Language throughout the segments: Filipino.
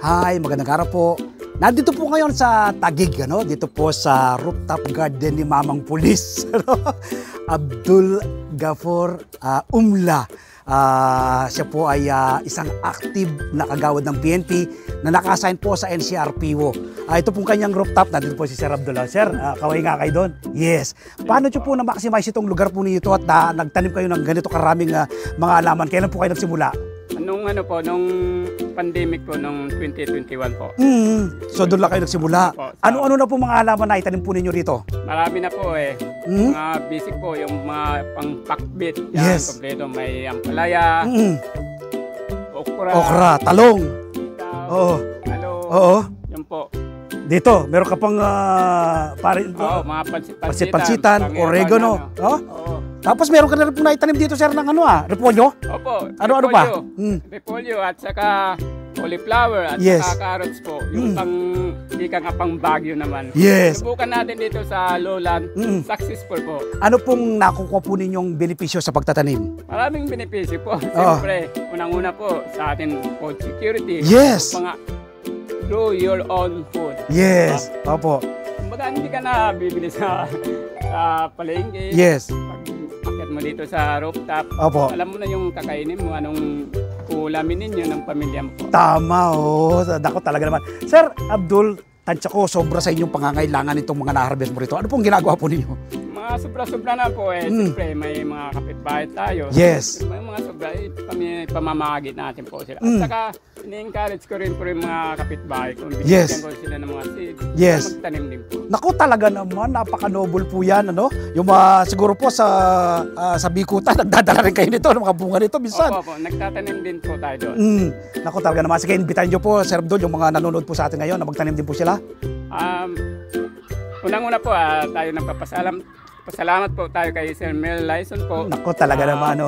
Hi, magandang araw po. Nandito po ngayon sa Taguig, dito po sa rooftop garden ni Mamang Pulis, Abdul Ghafor Umla. Siya po ay isang active na kagawad ng PNP na naka-assign po sa NCRPO. Ito pong kanyang rooftop. Nandito po si Sir Abdul. Sir, kaway nga kayo doon? Yes. Paano nyo po na-maximize itong lugar po ninyo at nagtanim kayo ng ganito karaming mga alaman? Kailan po kayo nagsimula? Nung pandemic po, nung 2021 po. So doon lang kayo nagsimula. Ano-ano na po mga alaman na itanim po ninyo rito? Marami na po Mga basic po, yung mga pang-pakbit. Yan, Yes. kompleto. May ampalaya, Okra, talong. Oo. Hello. Oo. Yan po. Dito, meron ka pang Oo, mga pansit-pansitan, oregano. Oo. Tapos meron ka na rin po naitanim dito, sir, ng repolyo? Opo. Ano pa? Repolyo at saka cauliflower at Yes. saka carrots po. Yung ika nga pang Baguio naman. Yes. Subukan natin dito sa lowland. Successful po. Ano pong nakukuha po ninyong benepisyo sa pagtatanim? Maraming benepisyo po. Siyempre, unang-una po sa ating food security. Yes. Mga grow your own food. Yes. Opo. Kumbaga, hindi ka na bibili sa palengke. Yes. Pag mo dito sa rooftop, Opo. alam mo na yung kakainin mo, anong ulamin ninyo ng pamilya mo po. Tama, Dako talaga naman. Sir Abdul, tansya ko, sobra sa inyong pangangailangan itong mga na-harvest mo rito. Ano pong ginagawa po ninyo? Mga sobra-sobra na po siyempre may mga kapitbahay tayo. Yes. May mga sobra, pamamahagi natin po sila. At saka, ini-encourage ko rin po yung mga kapitbahay kung bigyan ko sila ng mga seed. Yes. Magtanim din po. Naku, talaga naman, napaka-noble po yan, Yung siguro po sa Bikutan, nagdadala rin kayo nito, ng mga bunga nito, minsan. Opo, nagtatanim din po tayo doon. Naku, talaga naman. Sige, invitahan nyo po, Sir Abdul, yung mga nanonood po sa atin ngayon, na magtanim din po sila. Unang-una po, tayo Pasalamat po tayo kay Sir Mel Lyson po. Naku, talaga naman,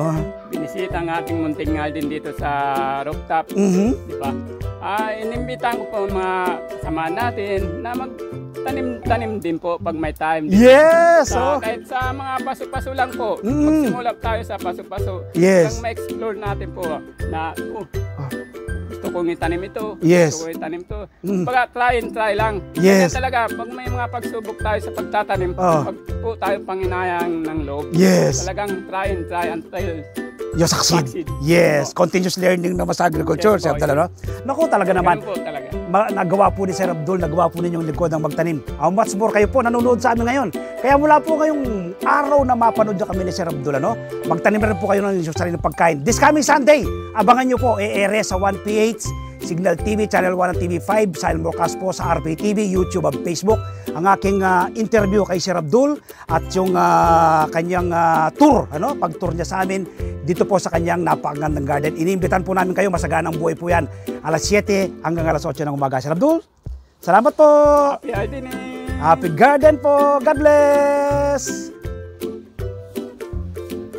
Binisita ang ating munting ngal din dito sa rooftop. Di ba? Inimbitan ko po mga kasama natin na magtanim-tanim din po pag may time. Yes! Kahit sa mga paso-paso lang po. Magsimula tayo sa paso-paso. Yes. Hanggang ma-explore natin po na gusto kong itanim ito. Yes. Gusto kong itanim ito. Pag try lang. Yes. Kaya talaga, pag may mga pagsubok tayo sa pagtatanim, pag po tayo panginayang ng loob, Yes. talagang try until you succeed. Yes. Continuous learning naman sa agriculture, Sir Abdul, Naku, talaga naman. po talaga. Nagawa po ni Sir Abdul, nagawa po ninyong lingkod ng magtanim. How much more kayo po nanonood sa amin ngayon. Kaya mula po ngayong araw na mapanood niyo kami ni Sir Abdul, magtanim rin po kayo ng inyong sariling pagkain. This coming Sunday, abangan niyo po, ere sa 1PH, Signal TV, Channel 1 at TV5, simulcast po sa RPA TV, YouTube at Facebook. Ang aking interview kay Sir Abdul at yung kanyang tour, pag-tour niya sa amin dito po sa kanyang napakagandang garden. Iniimbitan po namin kayo, masaganang buhay po yan. Alas 7 hanggang alas 8 ng umaga. Sir Abdul, salamat po! Happy gardening! Happy garden po! God bless!